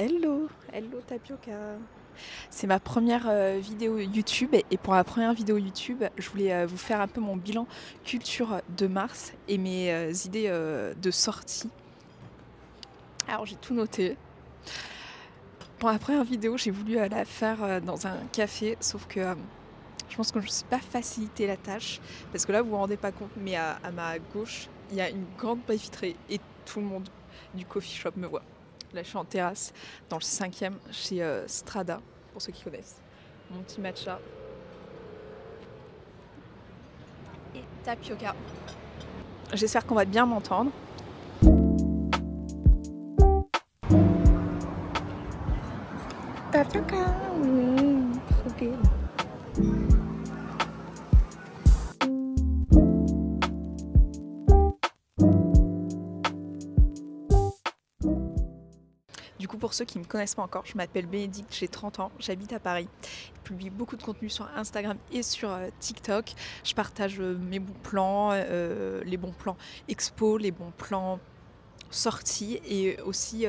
Hello, hello Tapioca. C'est ma première vidéo YouTube et pour la première vidéo YouTube, je voulais vous faire un peu mon bilan culture de mars et mes idées de sortie. Alors j'ai tout noté. Pour la première vidéo, j'ai voulu la faire dans un café, sauf que je pense que je ne me suis pas facilité la tâche parce que là vous vous rendez pas compte, mais à ma gauche, il y a une grande baie vitrée et tout le monde du coffee shop me voit. Là, je suis en terrasse, dans le 5e, chez Strada, pour ceux qui connaissent. Mon petit matcha. Et tapioca. J'espère qu'on va bien m'entendre. Tapioca, trop bien. Du coup, pour ceux qui ne me connaissent pas encore, je m'appelle Bénédicte, j'ai 30 ans, j'habite à Paris. Je publie beaucoup de contenu sur Instagram et sur TikTok. Je partage mes bons plans, les bons plans expo, les bons plans sorties et aussi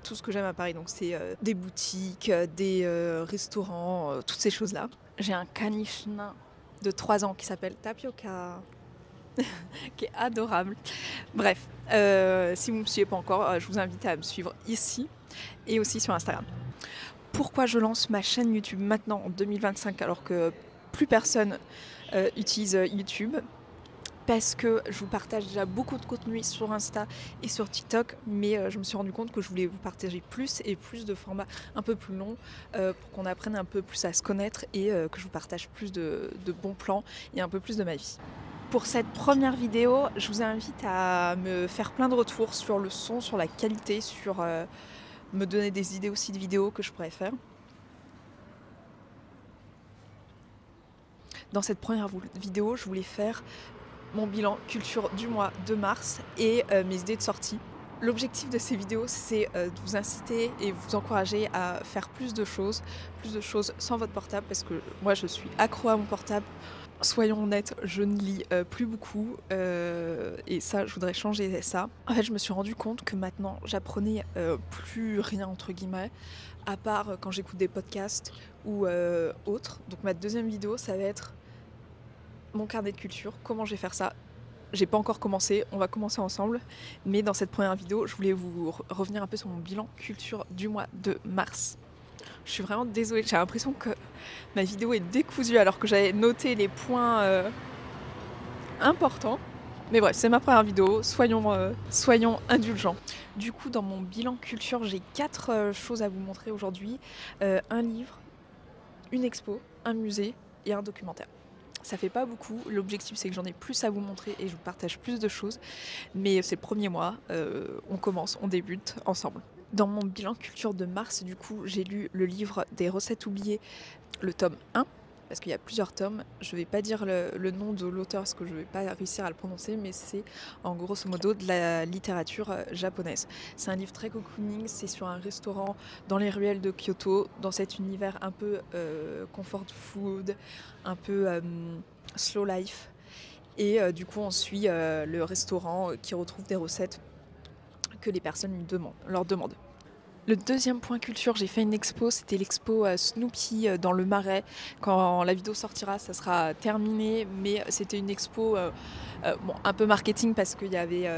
tout ce que j'aime à Paris. Donc c'est des boutiques, des restaurants, toutes ces choses-là. J'ai un caniche nain de 3 ans qui s'appelle Tapioca. qui est adorable. Bref, si vous ne me suivez pas encore, je vous invite à me suivre ici et aussi sur Instagram. Pourquoi je lance ma chaîne YouTube maintenant en 2025 alors que plus personne utilise YouTube? Parce que je vous partage déjà beaucoup de contenu sur Insta et sur TikTok, mais je me suis rendu compte que je voulais vous partager plus et plus de formats un peu plus longs pour qu'on apprenne un peu plus à se connaître et que je vous partage plus de bons plans et un peu plus de ma vie. Pour cette première vidéo, je vous invite à me faire plein de retours sur le son, sur la qualité, sur me donner des idées aussi de vidéos que je pourrais faire. Dans cette première vidéo, je voulais faire mon bilan culture du mois de mars et mes idées de sortie. L'objectif de ces vidéos, c'est de vous inciter et vous encourager à faire plus de choses sans votre portable, parce que moi je suis accro à mon portable. Soyons honnêtes, je ne lis plus beaucoup et ça, je voudrais changer ça. En fait, je me suis rendu compte que maintenant, j'apprenais plus rien, entre guillemets, à part quand j'écoute des podcasts ou autres. Donc ma deuxième vidéo, ça va être mon carnet de culture, comment je vais faire ça. J'ai pas encore commencé, on va commencer ensemble, mais dans cette première vidéo, je voulais vous revenir un peu sur mon bilan culture du mois de mars. Je suis vraiment désolée, j'ai l'impression que ma vidéo est décousue alors que j'avais noté les points importants. Mais bref, c'est ma première vidéo, soyons indulgents. Du coup, dans mon bilan culture, j'ai 4 choses à vous montrer aujourd'hui. Un livre, une expo, un musée et un documentaire. Ça fait pas beaucoup, l'objectif c'est que j'en ai plus à vous montrer et je vous partage plus de choses. Mais c'est le premier mois, on commence, on débute ensemble. Dans mon bilan culture de mars, du coup, j'ai lu le livre des recettes oubliées, le tome 1, parce qu'il y a plusieurs tomes. Je vais pas dire le nom de l'auteur parce que je vais pas réussir à le prononcer, mais c'est en grosso modo de la littérature japonaise. C'est un livre très cocooning, c'est sur un restaurant dans les ruelles de Kyoto, dans cet univers un peu comfort food, un peu slow life. Et du coup, on suit le restaurant qui retrouve des recettes que les personnes leur demandent. Le deuxième point culture, j'ai fait une expo, c'était l'expo Snoopy dans le Marais. Quand la vidéo sortira, ça sera terminé, mais c'était une expo un peu marketing parce qu'il y avait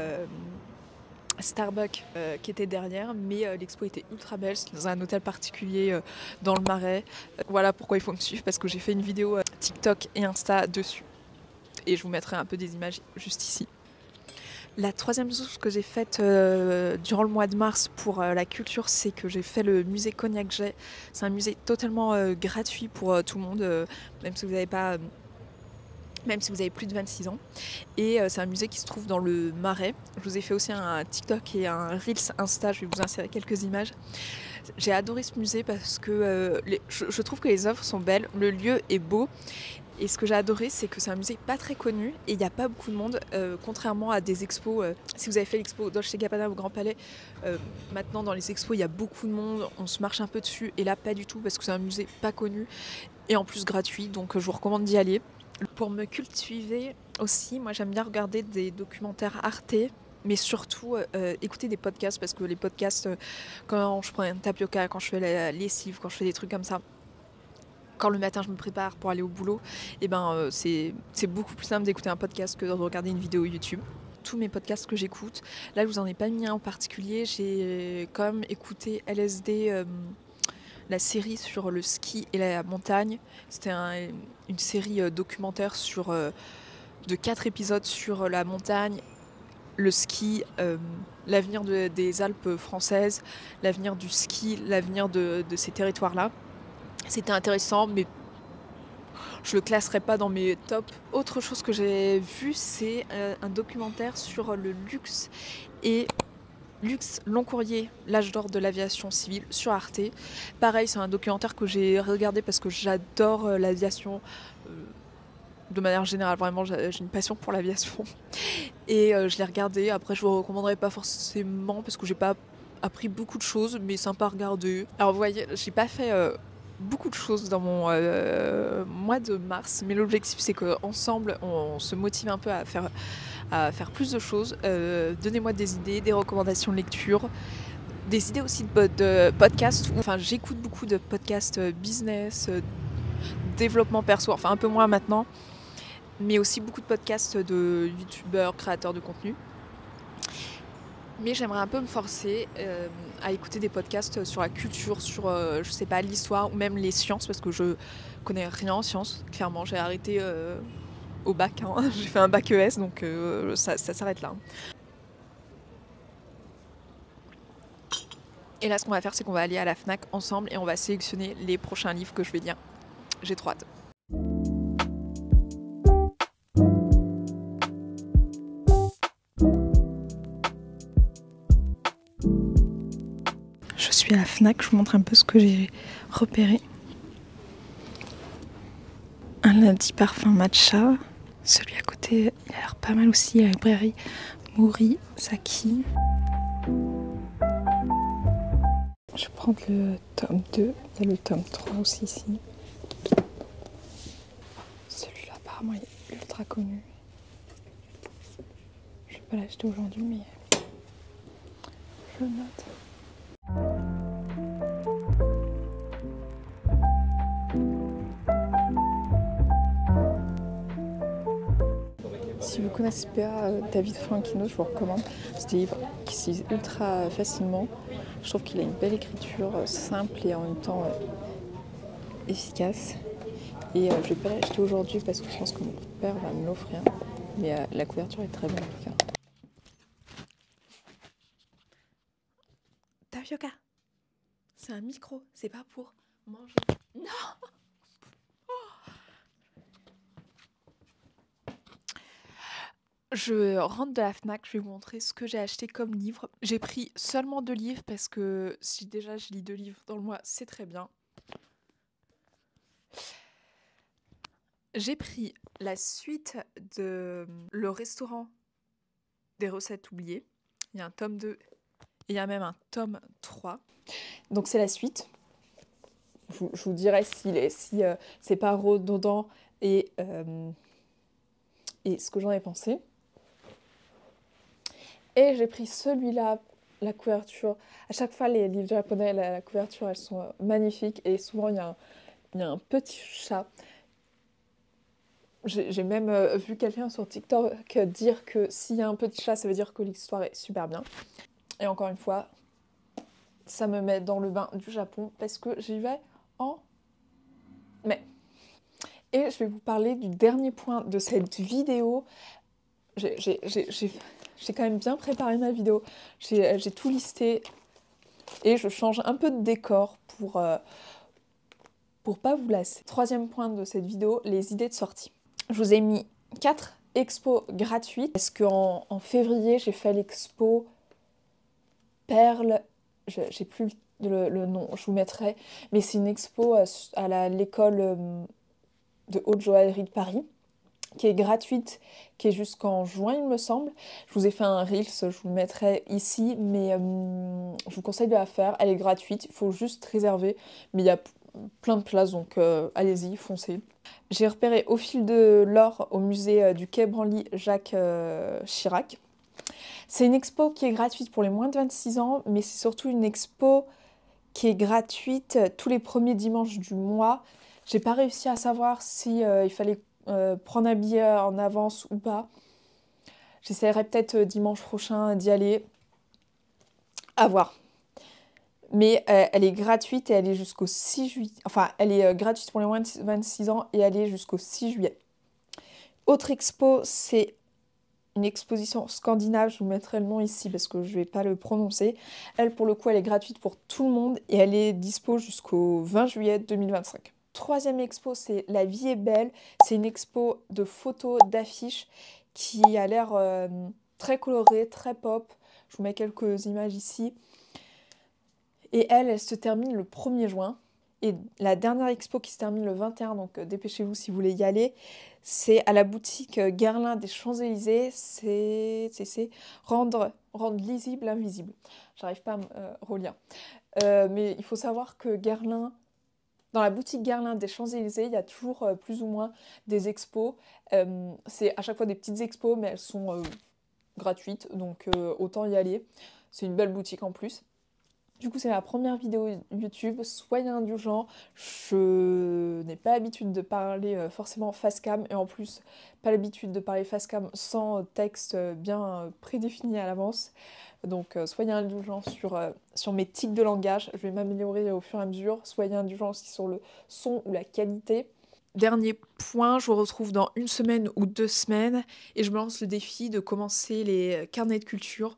Starbucks qui était derrière, mais l'expo était ultra belle, c'était dans un hôtel particulier dans le Marais. Voilà pourquoi il faut me suivre, parce que j'ai fait une vidéo TikTok et Insta dessus. Et je vous mettrai un peu des images juste ici. La troisième chose que j'ai faite durant le mois de mars pour la culture, c'est que j'ai fait le musée Cognac-Jet. C'est un musée totalement gratuit pour tout le monde, même si vous n'avez pas... même si vous avez plus de 26 ans. Et c'est un musée qui se trouve dans le Marais. Je vous ai fait aussi un TikTok et un Reels Insta, je vais vous insérer quelques images. J'ai adoré ce musée parce que je trouve que les œuvres sont belles, le lieu est beau. Et ce que j'ai adoré, c'est que c'est un musée pas très connu et il n'y a pas beaucoup de monde, contrairement à des expos. Si vous avez fait l'expo Dolce & Gabbana au Grand Palais, maintenant dans les expos il y a beaucoup de monde, on se marche un peu dessus, et là pas du tout parce que c'est un musée pas connu et en plus gratuit, donc je vous recommande d'y aller. Pour me cultiver aussi, moi j'aime bien regarder des documentaires Arte Mais surtout, écouter des podcasts parce que les podcasts, quand je prends un tapioca, quand je fais la lessive, quand je fais des trucs comme ça, quand le matin je me prépare pour aller au boulot, et ben, c'est beaucoup plus simple d'écouter un podcast que de regarder une vidéo YouTube. Tous mes podcasts que j'écoute, là je vous en ai pas mis un en particulier, j'ai quand même écouté LSD, la série sur le ski et la montagne. C'était une série documentaire de 4 épisodes sur la montagne, le ski, l'avenir des Alpes françaises, l'avenir du ski, l'avenir de ces territoires-là. C'était intéressant, mais je le classerai pas dans mes tops. Autre chose que j'ai vu, c'est un documentaire sur le luxe et Luxe long courrier, l'âge d'or de l'aviation civile sur Arte. Pareil, c'est un documentaire que j'ai regardé parce que j'adore l'aviation. De manière générale, vraiment, j'ai une passion pour l'aviation. Et je l'ai regardé. Après, je vous recommanderais pas forcément parce que j'ai pas appris beaucoup de choses, mais sympa à regarder. Alors, vous voyez, j'ai pas fait beaucoup de choses dans mon mois de mars, mais l'objectif, c'est qu'ensemble, on se motive un peu à faire plus de choses. Donnez-moi des idées, des recommandations de lecture, des idées aussi de podcasts. Enfin, j'écoute beaucoup de podcasts business, développement perso, enfin un peu moins maintenant, mais aussi beaucoup de podcasts de youtubeurs, créateurs de contenu. Mais j'aimerais un peu me forcer à écouter des podcasts sur la culture, sur, je sais pas, l'histoire ou même les sciences, parce que je connais rien en sciences, clairement. J'ai arrêté au bac, hein. J'ai fait un bac ES, donc ça s'arrête là. Et là, ce qu'on va faire, c'est qu'on va aller à la Fnac ensemble et on va sélectionner les prochains livres que je vais lire. J'ai trop hâte. Je suis à la Fnac, je vous montre un peu ce que j'ai repéré. Un lundi parfum matcha. Celui à côté, il a l'air pas mal aussi, la librairie Mori Saki. Je vais prendre le tome 2, il y a le tome 3 aussi ici. Celui-là apparemment il est ultra connu. Je vais pas l'acheter aujourd'hui mais je le note. Si vous connaissez pas David Frankino, je vous recommande. C'est des livres qui se lisent ultra facilement. Je trouve qu'il a une belle écriture, simple et en même temps efficace. Et je vais pas l'acheter aujourd'hui parce que je pense que mon père va me l'offrir. Mais la couverture est très belle en tout cas. Tapioca, c'est un micro, c'est pas pour manger. Non! Je rentre de la Fnac, je vais vous montrer ce que j'ai acheté comme livre. J'ai pris seulement 2 livres parce que si déjà je lis 2 livres dans le mois, c'est très bien. J'ai pris la suite de Le restaurant des recettes oubliées. Il y a un tome 2 et il y a même un tome 3. Donc c'est la suite. Je vous dirai si c'est pas redondant et ce que j'en ai pensé. Et j'ai pris celui-là, la couverture. À chaque fois, les livres japonais, la couverture, elles sont magnifiques. Et souvent, il y a un petit chat. J'ai même vu quelqu'un sur TikTok dire que s'il y a un petit chat, ça veut dire que l'histoire est super bien. Et encore une fois, ça me met dans le bain du Japon parce que j'y vais en mai. Et je vais vous parler du dernier point de cette vidéo. J'ai quand même bien préparé ma vidéo. J'ai tout listé et je change un peu de décor pour pas vous lasser. Troisième point de cette vidéo, les idées de sortie. Je vous ai mis 4 expos gratuites parce qu'en février, j'ai fait l'expo Perle. J'ai plus le nom, je vous mettrai. Mais c'est une expo à l'école de haute joaillerie de Paris qui est gratuite, qui est jusqu'en juin, il me semble. Je vous ai fait un Reels, je vous le mettrai ici, mais je vous conseille de la faire. Elle est gratuite, il faut juste réserver. Mais il y a plein de places, donc allez-y, foncez. J'ai repéré Au fil de l'or au musée du Quai Branly Jacques Chirac. C'est une expo qui est gratuite pour les moins de 26 ans, mais c'est surtout une expo qui est gratuite tous les premiers dimanches du mois. J'ai pas réussi à savoir si il fallait prendre un billet en avance ou pas. J'essaierai peut-être dimanche prochain d'y aller. À voir. Mais elle est gratuite et elle est jusqu'au 6 juillet. Enfin, elle est gratuite pour les moins de 26 ans et elle est jusqu'au 6 juillet. Autre expo, c'est une exposition scandinave. Je vous mettrai le nom ici parce que je ne vais pas le prononcer. Elle, pour le coup, elle est gratuite pour tout le monde et elle est dispo jusqu'au 20 juillet 2025. Troisième expo, c'est La vie est belle. C'est une expo de photos, d'affiches qui a l'air très colorée, très pop. Je vous mets quelques images ici. Et elle se termine le 1er juin. Et la dernière expo qui se termine le 21, donc dépêchez-vous si vous voulez y aller, c'est à la boutique Guerlain des Champs-Élysées. C'est rendre lisible l'invisible. J'arrive pas à me relire. Mais il faut savoir que Guerlain, dans la boutique Guerlain des Champs-Élysées, il y a toujours plus ou moins des expos. C'est à chaque fois des petites expos, mais elles sont gratuites, donc autant y aller. C'est une belle boutique en plus. Du coup, c'est ma première vidéo YouTube, soyez indulgents, je n'ai pas l'habitude de parler forcément face cam, et en plus, pas l'habitude de parler face cam sans texte bien prédéfini à l'avance. Donc, soyez indulgents sur mes tics de langage, je vais m'améliorer au fur et à mesure, soyez indulgents aussi sur le son ou la qualité. Dernier point, je vous retrouve dans 1 semaine ou 2 semaines, et je me lance le défi de commencer les carnets de culture.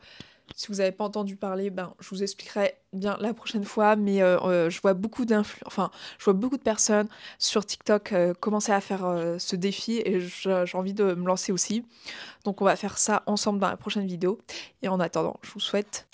Si vous n'avez pas entendu parler, ben, je vous expliquerai bien la prochaine fois, mais je vois beaucoup je vois beaucoup de personnes sur TikTok commencer à faire ce défi et j'ai envie de me lancer aussi. Donc on va faire ça ensemble dans la prochaine vidéo. Et en attendant, je vous souhaite